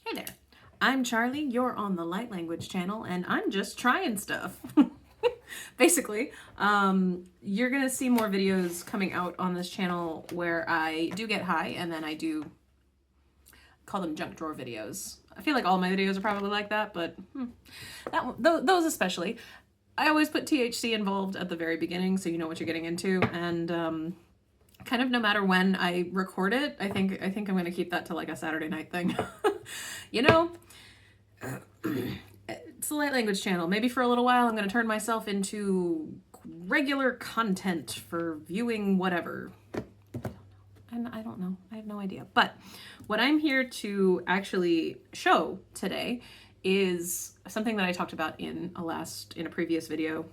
Hey there, I'm Charlie, you're on the Light Language channel, and I'm just trying stuff. Basically, you're gonna see more videos coming out on this channel where I do get high, and then I do call them junk drawer videos. I feel like all my videos are probably like that, but those especially. I always put THC involved at the very beginning so you know what you're getting into, and kind of no matter when I record it, I think I'm going to keep that to like a Saturday night thing. You know, it's the Light Language channel. Maybe for a little while I'm going to turn myself into regular content for viewing whatever. And I don't know. I have no idea. But what I'm here to actually show today is something that I talked about in a previous video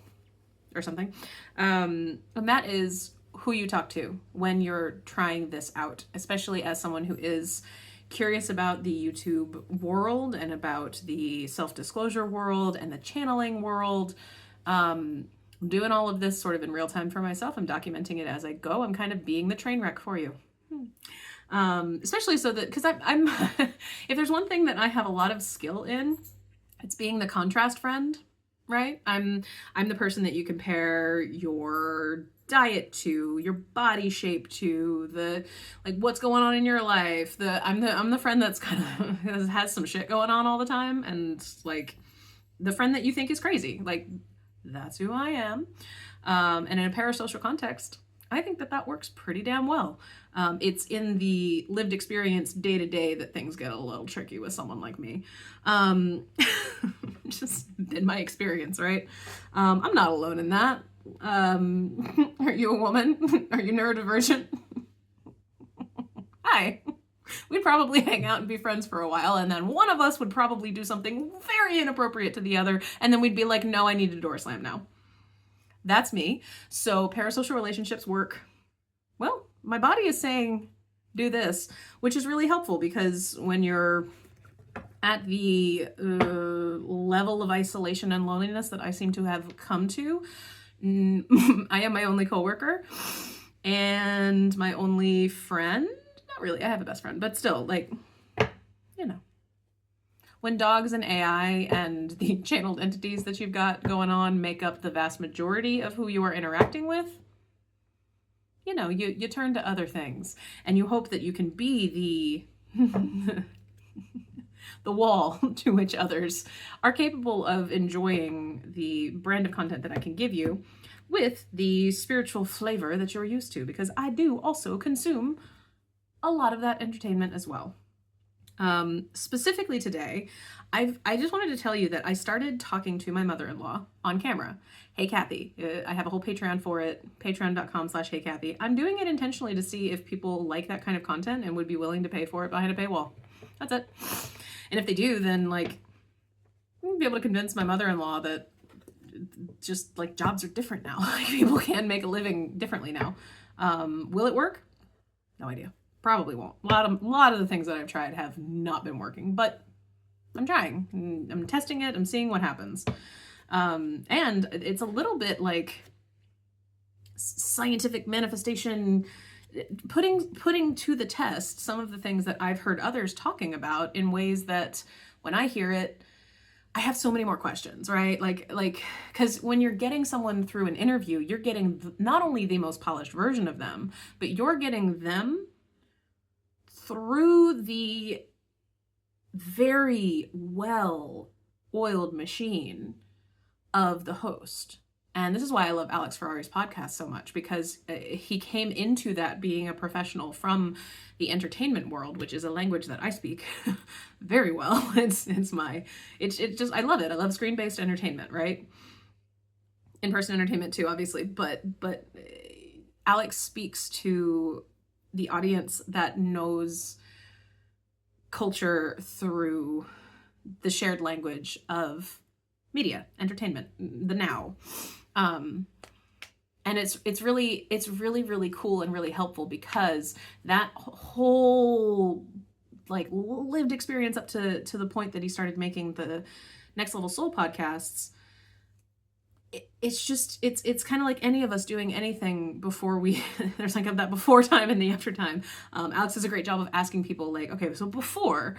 or something. And that is who you talk to when you're trying this out, especially as someone who is curious about the YouTube world and about the self-disclosure world and the channeling world. I'm doing all of this sort of in real time for myself. I'm documenting it as I go. I'm kind of being the train wreck for you. Especially so that, because I'm if there's one thing that I have a lot of skill in, it's being the contrast friend, right? I'm the person that you compare your diet to, your body shape to, the like what's going on in your life. I'm the friend that's kind of has some shit going on all the time, and like the friend that you think is crazy. Like that's who I am. And in a parasocial context, I think that works pretty damn well. It's in the lived experience day to day that things get a little tricky with someone like me. Just been my experience, right? I'm not alone in that. Are you a woman? Are you neurodivergent? Hi. We'd probably hang out and be friends for a while, and then one of us would probably do something very inappropriate to the other, and then we'd be like, no, I need a door slam now. That's me. So parasocial relationships work. Well, my body is saying, do this, which is really helpful because when you're at the level of isolation and loneliness that I seem to have come to, I am my only coworker and my only friend. Not really, I have a best friend, but still, like, you know. When dogs and AI and the channeled entities that you've got going on make up the vast majority of who you are interacting with, you know, you turn to other things and you hope that you can be the wall to which others are capable of enjoying the brand of content that I can give you with the spiritual flavor that you're used to, because I do also consume a lot of that entertainment as well. Specifically today, I just wanted to tell you that I started talking to my mother-in-law on camera. Hey, Kathy. I have a whole Patreon for it, patreon.com/HeyKathy. I'm doing it intentionally to see if people like that kind of content and would be willing to pay for it behind a paywall. That's it. And if they do, then like, I'm gonna be able to convince my mother-in-law that just like jobs are different now. Like people can make a living differently now. Will it work? No idea. Probably won't. A lot of the things that I've tried have not been working, but I'm trying. I'm testing it. I'm seeing what happens. And it's a little bit like scientific manifestation, putting to the test some of the things that I've heard others talking about in ways that when I hear it, I have so many more questions, right? Like, because when you're getting someone through an interview, you're getting not only the most polished version of them, but you're getting them through the very well-oiled machine of the host. And this is why I love Alex Ferrari's podcast so much, because he came into that being a professional from the entertainment world, which is a language that I speak very well. It's just, I love it. I love screen-based entertainment, right? In-person entertainment too, obviously, but Alex speaks to the audience that knows culture through the shared language of media, entertainment, the now. And it's really cool and really helpful because that whole like lived experience up to the point that he started making the Next Level Soul podcasts it's just, it's kind of like any of us doing anything before we, there's like that before time and the after time. Alex does a great job of asking people like, okay, so before,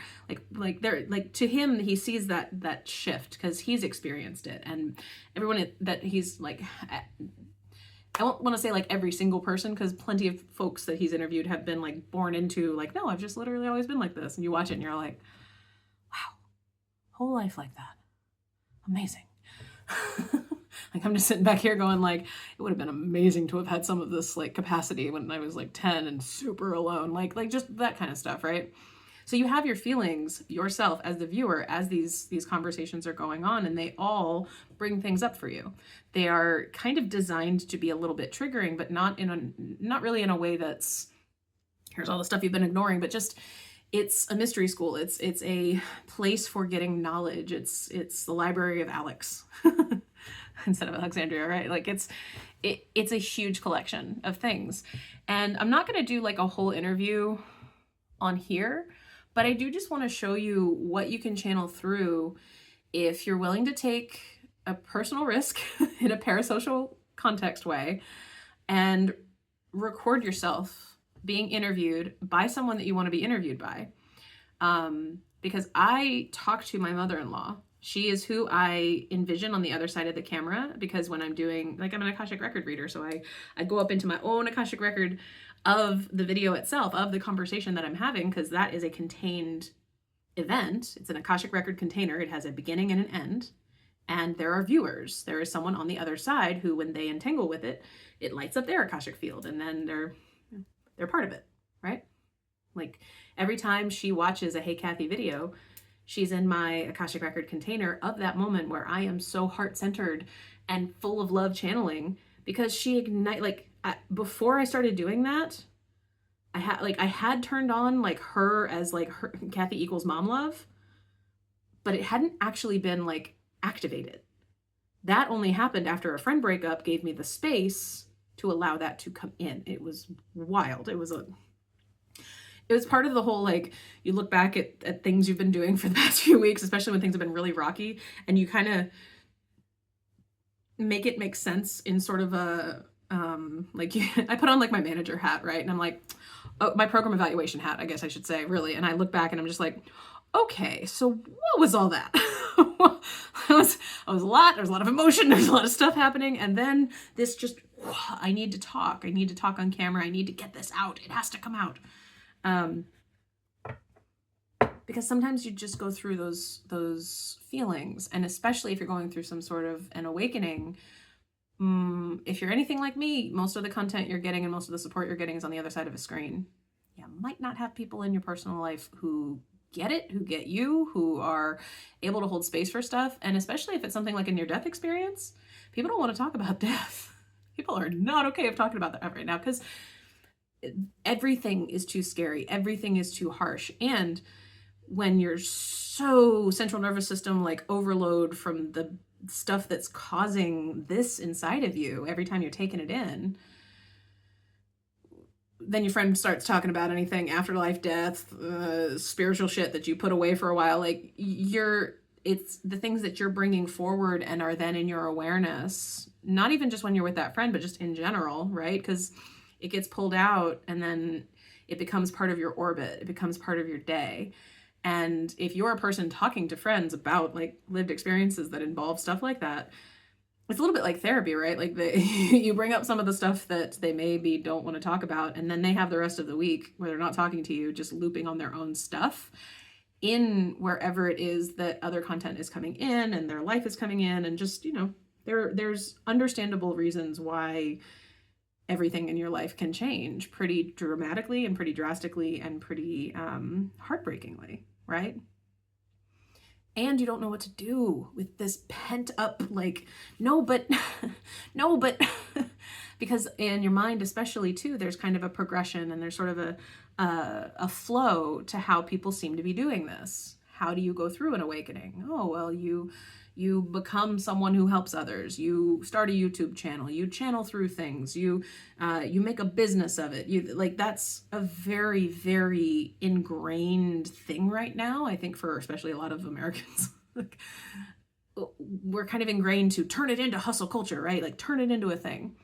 like they're like, to him, he sees that shift because he's experienced it. And everyone that he's like, I won't want to say like every single person, because plenty of folks that he's interviewed have been like born into like, no, I've just literally always been like this. And you watch it and you're like, wow, whole life like that. Amazing. Like, I'm just sitting back here going like, it would have been amazing to have had some of this like capacity when I was like 10 and super alone, like just that kind of stuff, right? So you have your feelings yourself as the viewer as these conversations are going on, and they all bring things up for you. They are kind of designed to be a little bit triggering, but not really in a way that's, here's all the stuff you've been ignoring, but just, it's a mystery school. It's a place for getting knowledge. It's the Library of Alex instead of Alexandria, right? Like it's a huge collection of things. And I'm not going to do like a whole interview on here, but I do just want to show you what you can channel through if you're willing to take a personal risk in a parasocial context way and record yourself being interviewed by someone that you want to be interviewed by. Because I talk to my mother-in-law. She is who I envision on the other side of the camera, because when I'm doing, like, I'm an Akashic record reader, so I go up into my own Akashic record of the video itself, of the conversation that I'm having, because that is a contained event. It's an Akashic record container. It has a beginning and an end, and there are viewers. There is someone on the other side who, when they entangle with it, it lights up their Akashic field, and then they're part of it, right? Like, every time she watches a Hey Kathy video, she's in my Akashic record container of that moment where I am so heart-centered and full of love channeling, because she before I started doing that, I had turned on like her as like her Kathy equals mom love, but it hadn't actually been like activated. That only happened after a friend breakup gave me the space to allow that to come in. It was wild. It was part of the whole, like, you look back at things you've been doing for the past few weeks, especially when things have been really rocky, and you kind of make it make sense in sort of a, I put on like my manager hat, right? And I'm like, oh, my program evaluation hat, I guess I should say, really. And I look back and I'm just like, okay, so what was all that? It was a lot. There's a lot of emotion. There's a lot of stuff happening. And then this just, I need to talk. I need to talk on camera. I need to get this out. It has to come out. Because sometimes you just go through those feelings, and especially if you're going through some sort of an awakening, if you're anything like me, most of the content you're getting and most of the support you're getting is on the other side of a screen. You might not have people in your personal life who get it, who get you, who are able to hold space for stuff. And especially if it's something like a near-death experience, people don't want to talk about death. People are not okay with talking about that right now, because everything is too scary. Everything is too harsh. And when you're so central nervous system, like overload from the stuff that's causing this inside of you, every time you're taking it in, then your friend starts talking about anything afterlife, death, spiritual shit that you put away for a while. Like, it's the things that you're bringing forward and are then in your awareness, not even just when you're with that friend, but just in general, right? Because it gets pulled out and then it becomes part of your orbit. It becomes part of your day. And if you're a person talking to friends about like lived experiences that involve stuff like that, it's a little bit like therapy, right? Like you bring up some of the stuff that they maybe don't want to talk about, and then they have the rest of the week where they're not talking to you, just looping on their own stuff in wherever it is that other content is coming in and their life is coming in. And just, there's understandable reasons why everything in your life can change pretty dramatically and pretty drastically and pretty heartbreakingly, right? And you don't know what to do with this pent up, like, no, but, because in your mind, especially too, there's kind of a progression and there's sort of a flow to how people seem to be doing this. How do you go through an awakening? Oh, well, you become someone who helps others. You start a YouTube channel. You channel through things. You make a business of it. That's a very, very ingrained thing right now, I think, for especially a lot of Americans. we're kind of ingrained to turn it into hustle culture, right? Like turn it into a thing.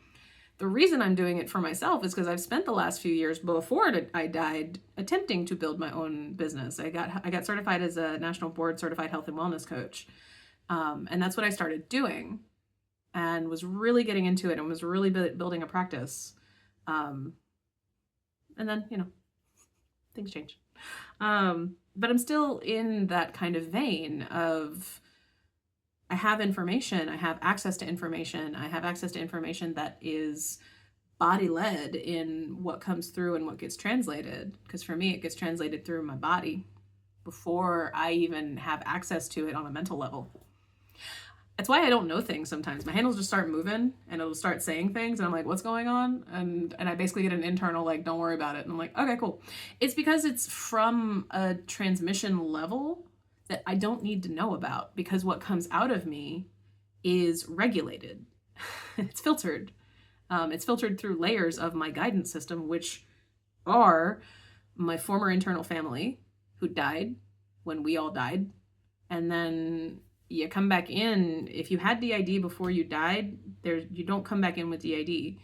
The reason I'm doing it for myself is because I've spent the last few years before I died attempting to build my own business. I got certified as a national board certified health and wellness coach. And that's what I started doing, and was really getting into it and was really building a practice. And then, things change. But I'm still in that kind of vein of, I have information, I have access to information, I have access to information that is body-led in what comes through and what gets translated. Because for me, it gets translated through my body before I even have access to it on a mental level. That's why I don't know things sometimes. My hand will just start moving and it'll start saying things and I'm like, what's going on? And I basically get an internal, like, don't worry about it. And I'm like, okay, cool. It's because it's from a transmission level that I don't need to know about, because what comes out of me is regulated. It's filtered. It's filtered through layers of my guidance system, which are my former internal family who died when we all died. And then you come back in. If you had DID before you died, you don't come back in with DID,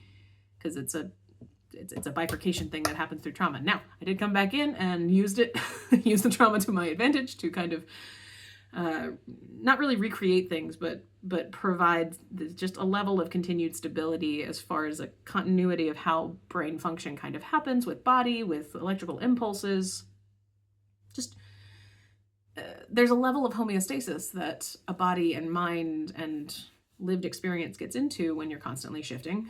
because it's a bifurcation thing that happens through trauma. Now, I did come back in and used the trauma to my advantage to kind of not really recreate things, but provide just a level of continued stability as far as a continuity of how brain function kind of happens with body, with electrical impulses. Just there's a level of homeostasis that a body and mind and lived experience gets into when you're constantly shifting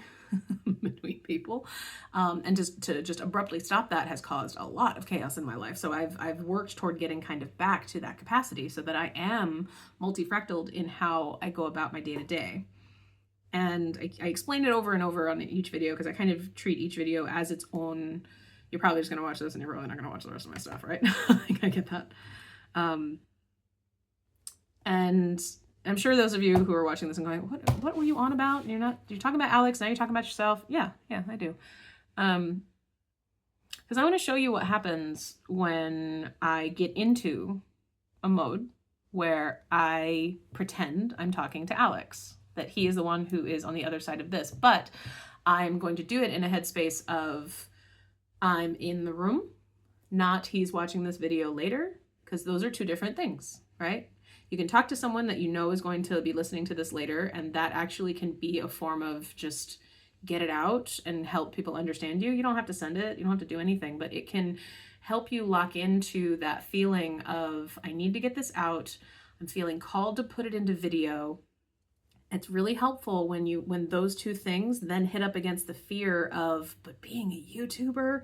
between people. And just abruptly stop that has caused a lot of chaos in my life. So I've worked toward getting kind of back to that capacity so that I am multifractaled in how I go about my day-to-day. And I explain it over and over on each video, because I kind of treat each video as its own. You're probably just going to watch this and you're probably not going to watch the rest of my stuff, right? I get that. And I'm sure those of you who are watching this and going, what were you on about? You're talking about Alex, now you're talking about yourself. Yeah, I do. Because I want to show you what happens when I get into a mode where I pretend I'm talking to Alex, that he is the one who is on the other side of this. But I'm going to do it in a headspace of, I'm in the room, not he's watching this video later, because those are two different things, right? You can talk to someone that you know is going to be listening to this later, and that actually can be a form of just get it out and help people understand you. You don't have to send it, you don't have to do anything, but it can help you lock into that feeling of, I need to get this out, I'm feeling called to put it into video. It's really helpful when those two things then hit up against the fear of, but being a YouTuber,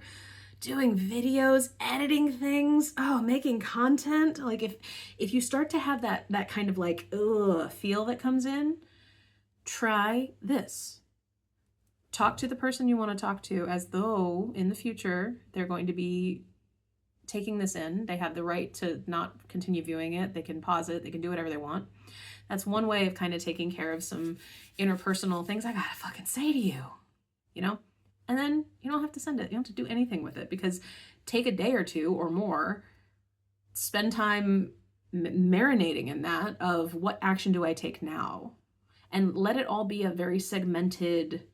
doing videos, editing things, making content. Like if you start to have that kind of like, feel that comes in, try this. Talk to the person you want to talk to as though in the future they're going to be taking this in. They have the right to not continue viewing it. They can pause it. They can do whatever they want. That's one way of kind of taking care of some interpersonal things I gotta fucking say to you, And then you don't have to send it. You don't have to do anything with it, because take a day or two or more, spend time marinating in that of what action do I take now? And let it all be a very segmented,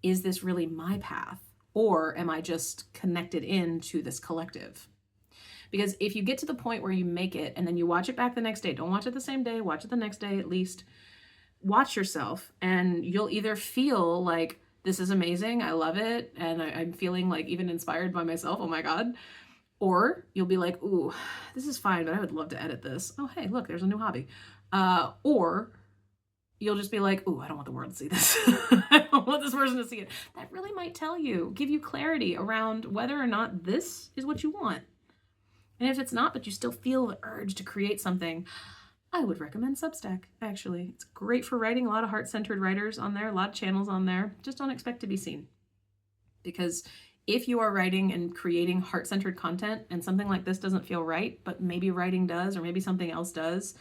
is this really my path? Or am I just connected into this collective? Because if you get to the point where you make it and then you watch it back the next day, don't watch it the same day, watch it the next day at least, watch yourself, and you'll either feel like, this is amazing, I love it, and I'm feeling like even inspired by myself, oh my God. Or you'll be like, ooh, this is fine, but I would love to edit this. Oh, hey, look, there's a new hobby. Or you'll just be like, ooh, I don't want the world to see this. I don't want this person to see it. That really might give you clarity around whether or not this is what you want. And if it's not, but you still feel the urge to create something, I would recommend Substack, actually. It's great for writing, a lot of heart-centered writers on there, a lot of channels on there. Just don't expect to be seen. Because if you are writing and creating heart-centered content and something like this doesn't feel right, but maybe writing does, or maybe something else does,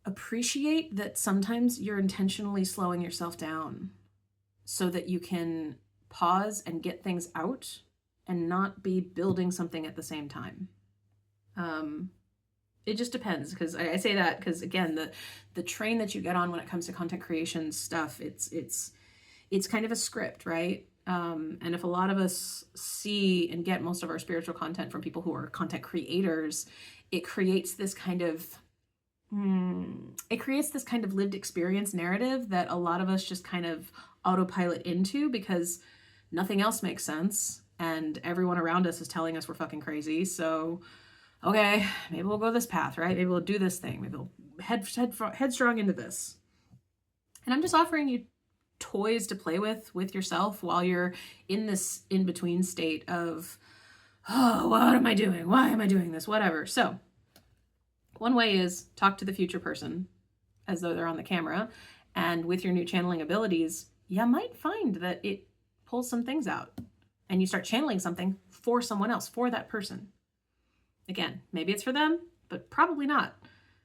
appreciate that sometimes you're intentionally slowing yourself down so that you can pause and get things out and not be building something at the same time. It just depends, because I say that because, again, the train that you get on when it comes to content creation stuff, it's kind of a script, right? And if a lot of us see and get most of our spiritual content from people who are content creators, it creates this kind of lived experience narrative that a lot of us just kind of autopilot into because nothing else makes sense and everyone around us is telling us we're fucking crazy. So, okay, maybe we'll go this path, right? Maybe we'll do this thing. Maybe we'll headstrong into this. And I'm just offering you toys to play with yourself while you're in this in-between state of, oh, what am I doing? Why am I doing this? Whatever. So one way is talk to the future person as though they're on the camera. And with your new channeling abilities, you might find that it pulls some things out and you start channeling something for someone else, for that person. Again, maybe it's for them, but probably not,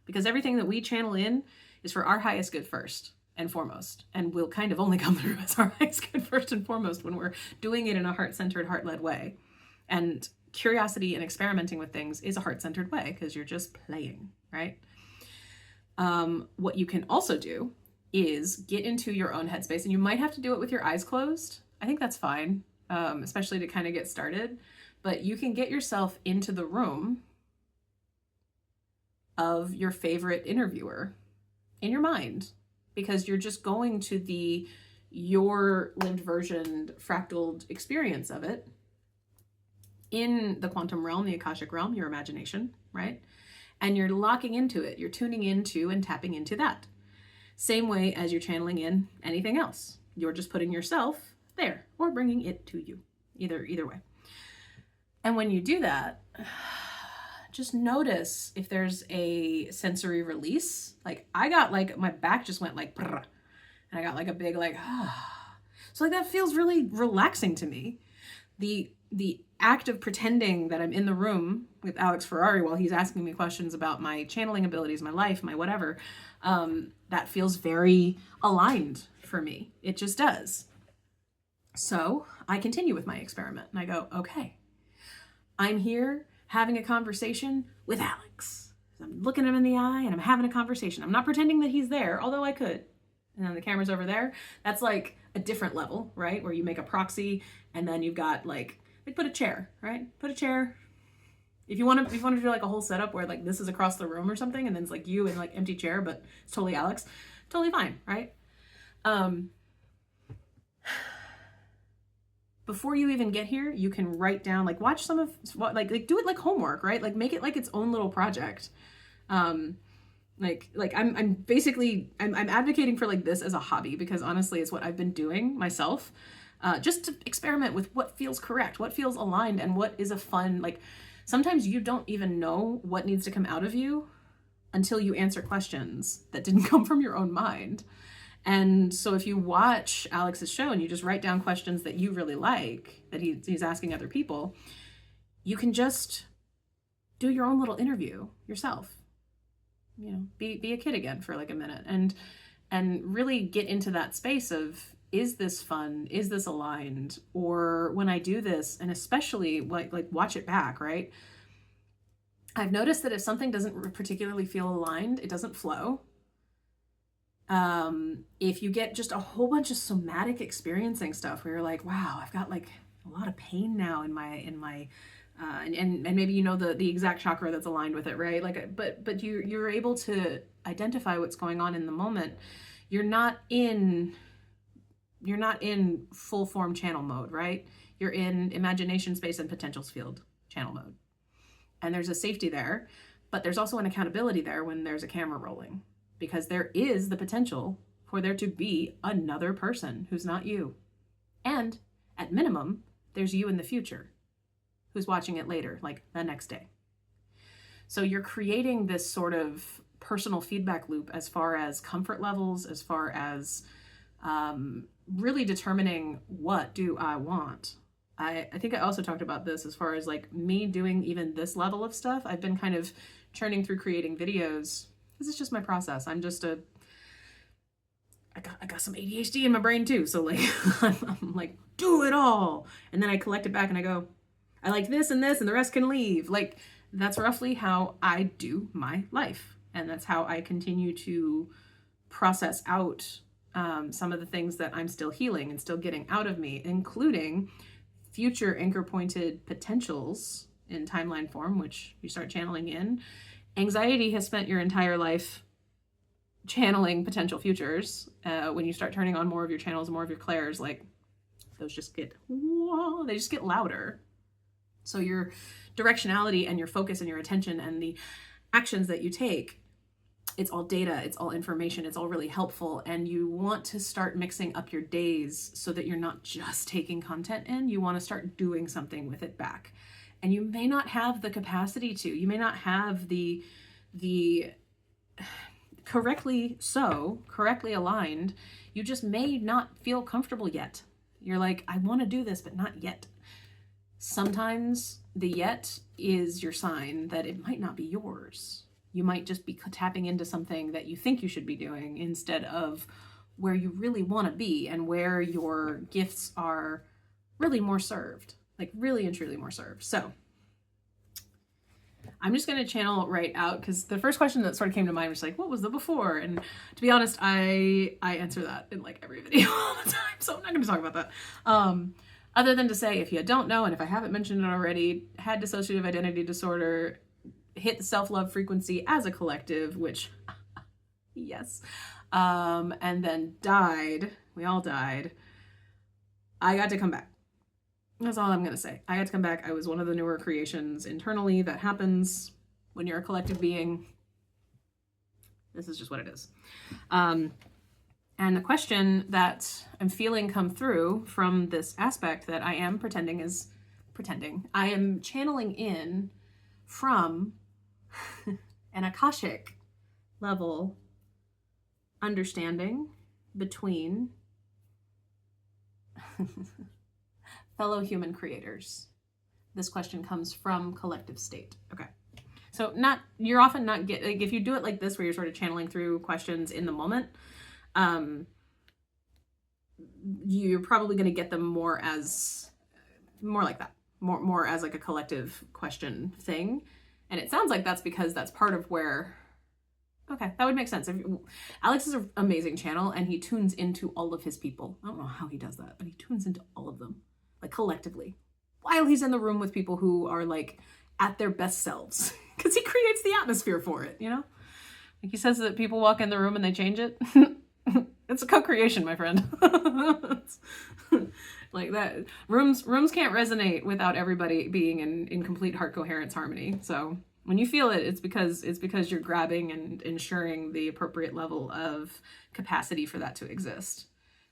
because everything that we channel in is for our highest good first and foremost, and will kind of only come through as our highest good first and foremost when we're doing it in a heart-centered, heart-led way. And curiosity and experimenting with things is a heart-centered way because you're just playing, right? What you can also do is get into your own headspace, and you might have to do it with your eyes closed. I think that's fine, especially to kind of get started. But you can get yourself into the room of your favorite interviewer in your mind, because you're just going to your lived version, fractaled experience of it in the quantum realm, the Akashic realm, your imagination, right? And you're locking into it. You're tuning into and tapping into that. Same way as you're channeling in anything else. You're just putting yourself there or bringing it to you, either way. And when you do that, just notice if there's a sensory release. Like I got my back just went like, and I got like a big so like that feels really relaxing to me. The act of pretending that I'm in the room with Alex Ferrari while he's asking me questions about my channeling abilities, my life, my whatever, that feels very aligned for me. It just does. So I continue with my experiment and I go, okay, I'm here having a conversation with Alex. I'm looking him in the eye and I'm having a conversation. I'm not pretending that he's there, although I could. And then the camera's over there. That's like a different level, right? Where you make a proxy and then you've got like put a chair, right? Put a chair. If you want to do like a whole setup where like this is across the room or something, and then it's like you in like empty chair, but it's totally Alex, totally fine, right? Before you even get here, you can write down, like watch some of what, like do it like homework, right? Like make it like its own little project. I'm advocating for like this as a hobby because honestly, it's what I've been doing myself. Just to experiment with what feels correct, what feels aligned, and what is a fun, like sometimes you don't even know what needs to come out of you until you answer questions that didn't come from your own mind. And so if you watch Alex's show and you just write down questions that you really like, that he's asking other people, you can just do your own little interview yourself. You know, be a kid again for like a minute and really get into that space of, is this fun? Is this aligned? Or when I do this, and especially like watch it back, right? I've noticed that if something doesn't particularly feel aligned, it doesn't flow. If you get just a whole bunch of somatic experiencing stuff where you're like, wow, I've got like a lot of pain now in my and maybe you know the exact chakra that's aligned with it, right? Like, but you're able to identify what's going on in the moment. You're not in full form channel mode, right? You're in imagination, space, and potentials field channel mode. And there's a safety there, but there's also an accountability there when there's a camera rolling, because there is the potential for there to be another person who's not you. And at minimum, there's you in the future who's watching it later, like the next day. So you're creating this sort of personal feedback loop as far as comfort levels, as far as really determining what do I want. I think I also talked about this as far as like me doing even this level of stuff. I've been kind of churning through creating videos. This is just my process. I got some ADHD in my brain too. So like, I'm like, do it all. And then I collect it back and I go, I like this and this and the rest can leave. Like that's roughly how I do my life. And that's how I continue to process out some of the things that I'm still healing and still getting out of me, including future anchor pointed potentials in timeline form, which you start channeling in. Anxiety has spent your entire life channeling potential futures. When you start turning on more of your channels, more of your clairs, like those just get, whoa, they just get louder. So your directionality and your focus and your attention and the actions that you take, it's all data, it's all information, it's all really helpful. And you want to start mixing up your days so that you're not just taking content in, you want to start doing something with it back. And you may not have the capacity to, you may not have the correctly aligned, you just may not feel comfortable yet. You're like, I want to do this, but not yet. Sometimes the yet is your sign that it might not be yours. You might just be tapping into something that you think you should be doing instead of where you really want to be and where your gifts are really more served, like really and truly more served. So I'm just going to channel right out, because the first question that sort of came to mind was like, what was the before? And to be honest, I answer that in like every video all the time, so I'm not going to talk about that. Other than to say, if you don't know, and if I haven't mentioned it already, had dissociative identity disorder, hit the self-love frequency as a collective, which, yes, and then died. We all died. I got to come back. That's all I'm going to say. I got to come back. I was one of the newer creations internally. That happens when you're a collective being. This is just what it is. And the question that I'm feeling come through from this aspect that I am I am channeling in from an Akashic level understanding between fellow human creators. This question comes from collective state. Okay. So you're often not like, if you do it like this, where you're sort of channeling through questions in the moment, you're probably going to get them more like that, more as like a collective question thing. And it sounds like that's because that's part of where, okay, that would make sense. Alex is an amazing channel, and he tunes into all of his people. I don't know how he does that, but he tunes into all of them, like collectively, while he's in the room with people who are like at their best selves, because he creates the atmosphere for it, you know? Like he says that people walk in the room and they change it. It's a co-creation, my friend. Like that. Rooms can't resonate without everybody being in complete heart coherence harmony. So when you feel it, it's because you're grabbing and ensuring the appropriate level of capacity for that to exist.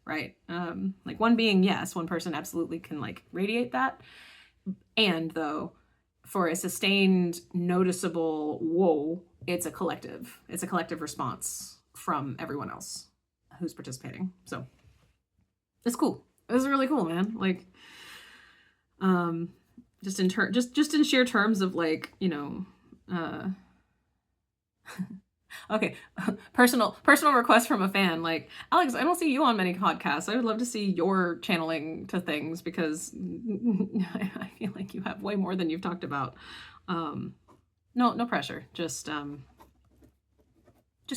Right? Like one being, yes, one person absolutely can like radiate that. And though for a sustained, noticeable whoa, it's a collective response from everyone else who's participating. So it's cool. It's really cool, man. Like, just in sheer terms of like, you know, okay. Personal request from a fan. Like, Alex, I don't see you on many podcasts. I would love to see your channeling to things, because I feel like you have way more than you've talked about. No pressure. Just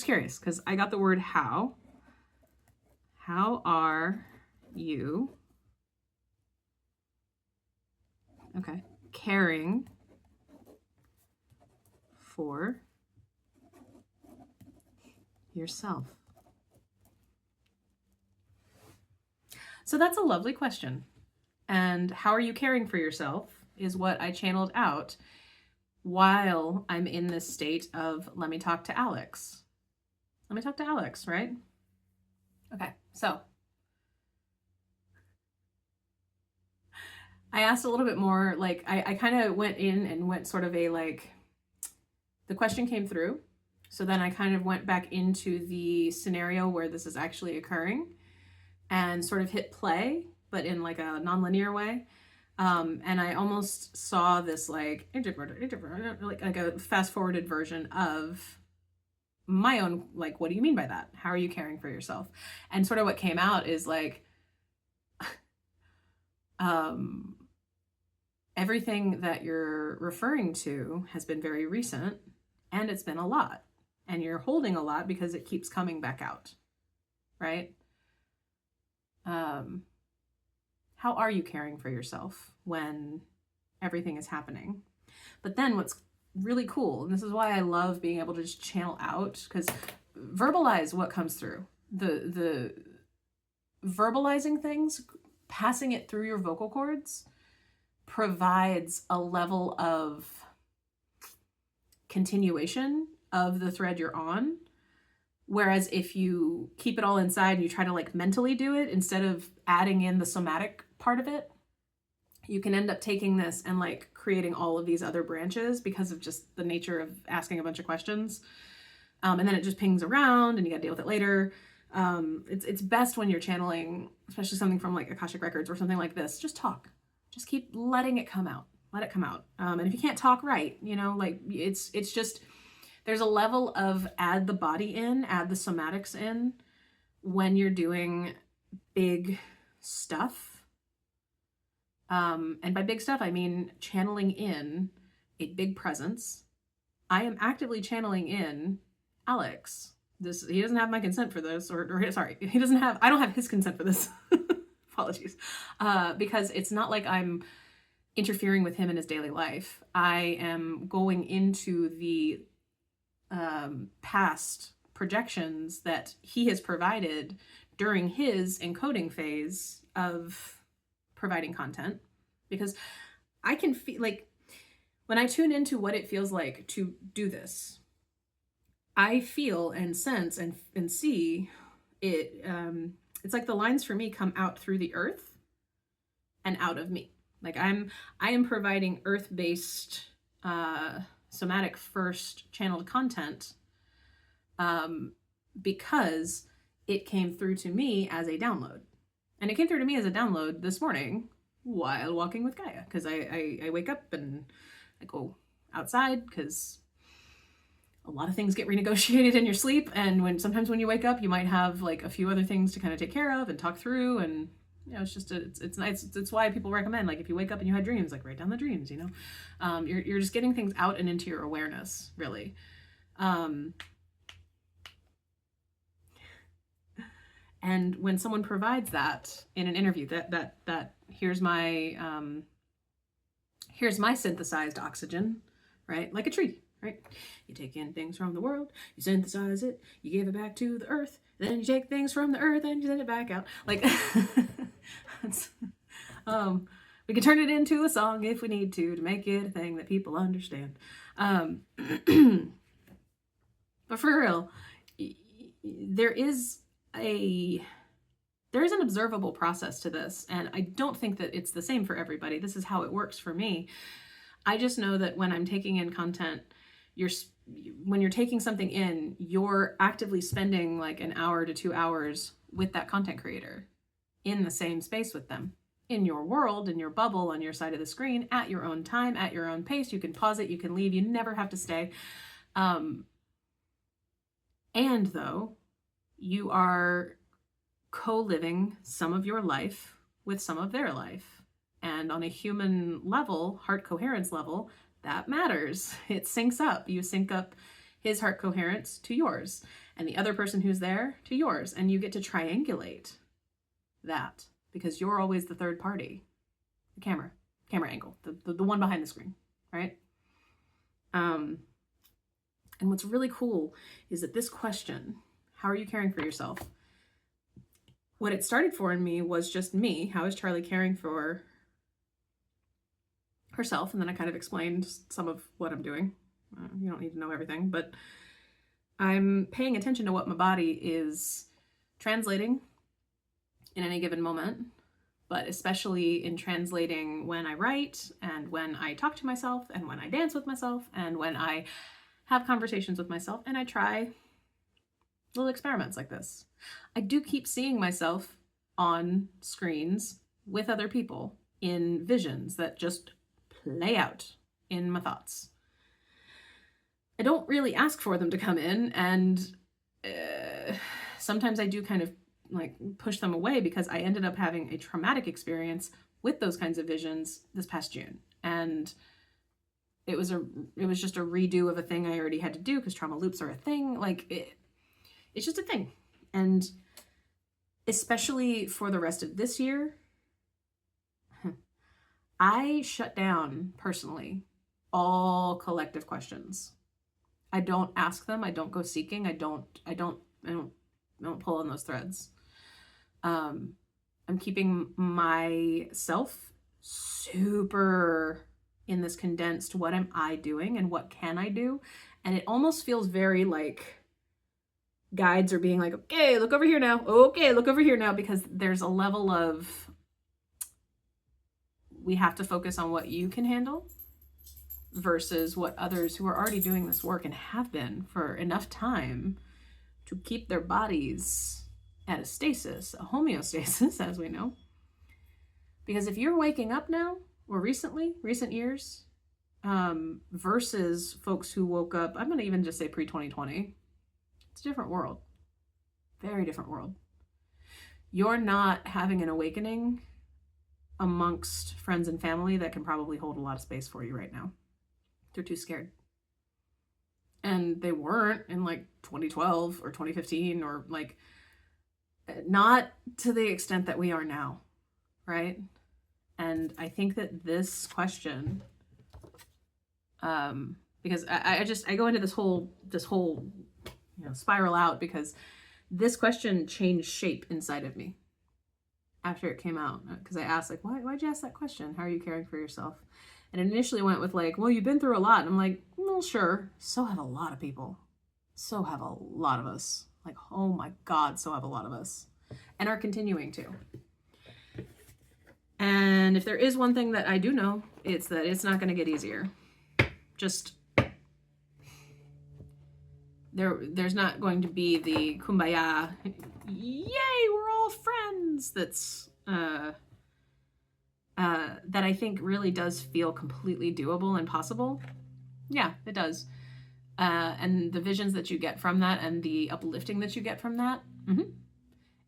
curious, because I got the word how. How are you? Okay. Caring for yourself. So that's a lovely question. And how are you caring for yourself is what I channeled out while I'm in this state of, let me talk to Alex. Let me talk to Alex, right? Okay, so I asked a little bit more, like I kind of went in and went sort of a like, the question came through. So then I kind of went back into the scenario where this is actually occurring and sort of hit play, but in like a nonlinear way. And I almost saw this like a fast forwarded version of my own, like, what do you mean by that? How are you caring for yourself? And sort of what came out is like, everything that you're referring to has been very recent, and it's been a lot, and you're holding a lot because it keeps coming back out, right? How are you caring for yourself when everything is happening? But then what's really cool, and this is why I love being able to just channel out, because verbalize what comes through. The verbalizing things, passing it through your vocal cords, provides a level of continuation of the thread you're on. Whereas if you keep it all inside and you try to like mentally do it instead of adding in the somatic part of it, you can end up taking this and like creating all of these other branches because of just the nature of asking a bunch of questions. And then it just pings around and you got to deal with it later. It's best when you're channeling, especially something from like Akashic Records or something like this, just talk. Just keep letting it come out. Let it come out. And if you can't talk right, you know, like it's just, there's a level of add the body in, add the somatics in when you're doing big stuff. And by big stuff, I mean channeling in a big presence. I am actively channeling in Alex. He doesn't have my consent for this, or sorry, I don't have his consent for this. Apologies. Because it's not like I'm interfering with him in his daily life. I am going into the past projections that he has provided during his encoding phase of providing content, because I can feel like when I tune into what it feels like to do this, I feel and sense and see it. It's like the lines for me come out through the earth and out of me. Like I am providing earth-based somatic first channeled content because it came through to me as a download. And it came through to me as a download this morning while walking with Gaia, because I wake up and I go outside because a lot of things get renegotiated in your sleep, and sometimes when you wake up you might have like a few other things to kind of take care of and talk through, and you know, it's just it's nice. It's why people recommend, like, if you wake up and you had dreams, like write down the dreams, you know. You're just getting things out and into your awareness, really. And when someone provides that in an interview, that here's my synthesized oxygen, right? Like a tree, right? You take in things from the world, you synthesize it, you give it back to the earth, then you take things from the earth and you send it back out. Like, we can turn it into a song if we need to make it a thing that people understand. But for real, there is an observable process to this, and I don't think that it's the same for everybody. This is how it works for me. I just know that when I'm taking in content, when you're taking something in, you're actively spending like an hour to 2 hours with that content creator in the same space with them, in your world, in your bubble, on your side of the screen, at your own time, at your own pace. You can pause it, you can leave, you never have to stay. And though you are co-living some of your life with some of their life, and on a human level, heart coherence level, that matters. It syncs up. You sync up his heart coherence to yours, and the other person who's there to yours, and you get to triangulate that, because you're always the third party, the camera angle, the one behind the screen, right? And what's really cool is that this question, how are you caring for yourself? What it started for in me was just me. How is Charlie caring for herself? And then I kind of explained some of what I'm doing. You don't need to know everything, but I'm paying attention to what my body is translating in any given moment, but especially in translating when I write, and when I talk to myself, and when I dance with myself, and when I have conversations with myself, and I try little experiments like this. I do keep seeing myself on screens with other people in visions that just play out in my thoughts. I don't really ask for them to come in, and sometimes I do kind of like push them away, because I ended up having a traumatic experience with those kinds of visions this past June. And it was just a redo of a thing I already had to do because trauma loops are a thing. Like it's just a thing. And especially for the rest of this year, I shut down personally all collective questions. I don't ask them. I don't go seeking. I don't pull on those threads. I'm keeping myself super in this condensed, what am I doing and what can I do? And it almost feels very like guides are being like, okay, look over here now. Okay, look over here now, because there's a level of, we have to focus on what you can handle versus what others who are already doing this work and have been for enough time to keep their bodies at a stasis, a homeostasis, as we know. Because if you're waking up now, or recent years, versus folks who woke up, I'm going to even just say pre-2020, it's a different world. Very different world. You're not having an awakening amongst friends and family that can probably hold a lot of space for you right now. They're too scared. And they weren't in like 2012 or 2015, or like not to the extent that we are now, right? And I think that this question, because I go into this whole spiral out, because this question changed shape inside of me after it came out. Because I asked, like, why'd you ask that question? How are you caring for yourself? And it initially went with like, well, you've been through a lot. And I'm like, well, sure. So have a lot of people. So have a lot of us. Like, oh my God, so have a lot of us. And are continuing to. And if there is one thing that I do know, it's that it's not going to get easier. Just, there's not going to be the kumbaya, yay, we're all friends, that's, that I think really does feel completely doable and possible. Yeah, it does. And the visions that you get from that and the uplifting that you get from that,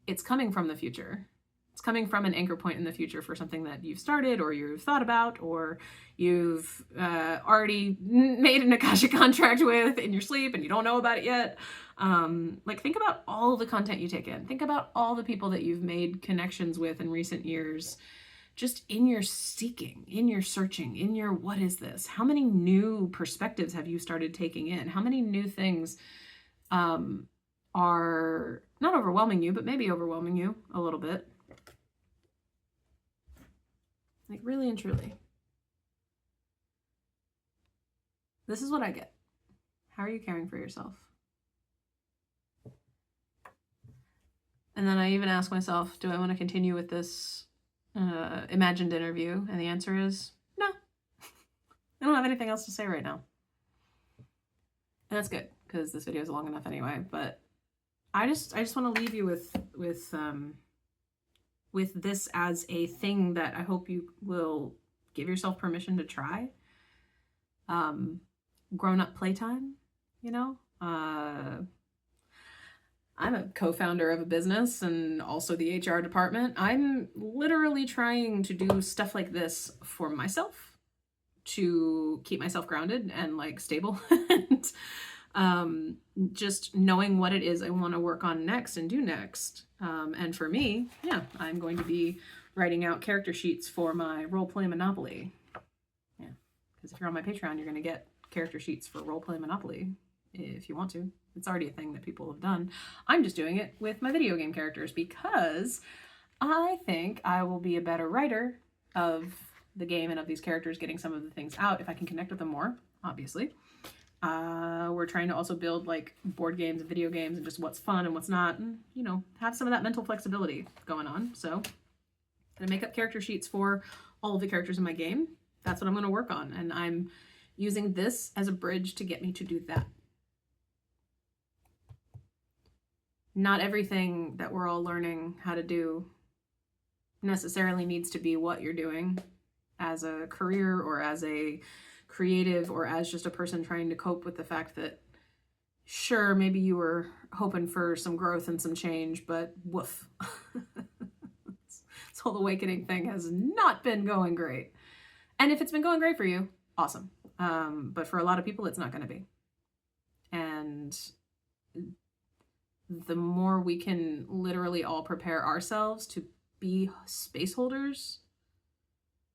it's coming from the future. It's coming from an anchor point in the future for something that you've started or you've thought about or you've already made an Akashic contract with in your sleep and you don't know about it yet. Like, think about all the content you take in. Think about all the people that you've made connections with in recent years, just in your seeking, in your searching, in your what is this? How many new perspectives have you started taking in? How many new things are not overwhelming you, but maybe overwhelming you a little bit? Like, really and truly. This is what I get. How are you caring for yourself? And then I even ask myself, do I want to continue with this imagined interview? And the answer is no. I don't have anything else to say right now. And that's good, because this video is long enough anyway. But I just want to leave you with this as a thing that I hope you will give yourself permission to try. Grown-up playtime, you know? I'm a co-founder of a business and also the HR department. I'm literally trying to do stuff like this for myself to keep myself grounded and like stable and just knowing what it is I want to work on next and do next. And for me, yeah, I'm going to be writing out character sheets for my Roleplay Monopoly. Yeah, because if you're on my Patreon, you're going to get character sheets for Roleplay Monopoly if you want to. It's already a thing that people have done. I'm just doing it with my video game characters because I think I will be a better writer of the game and of these characters, getting some of the things out if I can connect with them more, obviously. We're trying to also build like board games and video games and just what's fun and what's not, and, you know, have some of that mental flexibility going on. So I'm gonna make up character sheets for all of the characters in my game. That's what I'm gonna work on. And I'm using this as a bridge to get me to do that. Not everything that we're all learning how to do necessarily needs to be what you're doing as a career or as a creative or as just a person trying to cope with the fact that, sure, maybe you were hoping for some growth and some change, but woof. This whole awakening thing has not been going great. And if it's been going great for you, awesome. But for a lot of people, it's not going to be. And the more we can literally all prepare ourselves to be space holders,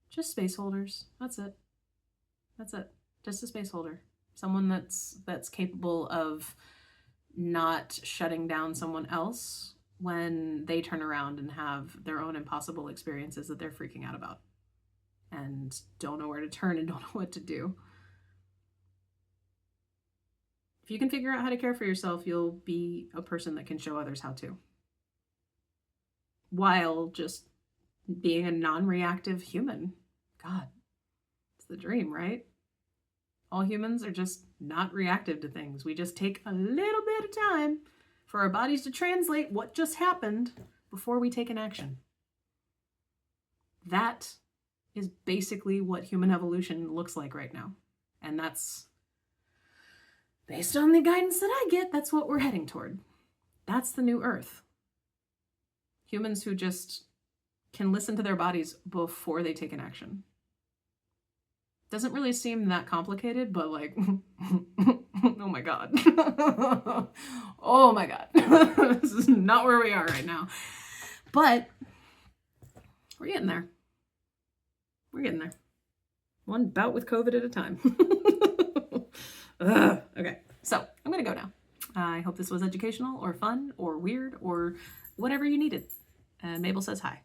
just space holders. That's it. That's it. Just a space holder. Someone that's capable of not shutting down someone else when they turn around and have their own impossible experiences that they're freaking out about and don't know where to turn and don't know what to do. If you can figure out how to care for yourself, you'll be a person that can show others how to, while just being a non-reactive human. God, it's the dream, right? All humans are just not reactive to things. We just take a little bit of time for our bodies to translate what just happened before we take an action. That is basically what human evolution looks like right now. And that's, based on the guidance that I get, that's what we're heading toward. That's the new Earth. Humans who just can listen to their bodies before they take an action. Doesn't really seem that complicated, but like, oh my God. Oh my God. This is not where we are right now. But we're getting there. We're getting there. One bout with COVID at a time. Okay, so I'm going to go now. I hope this was educational or fun or weird or whatever you needed. And Mabel says hi.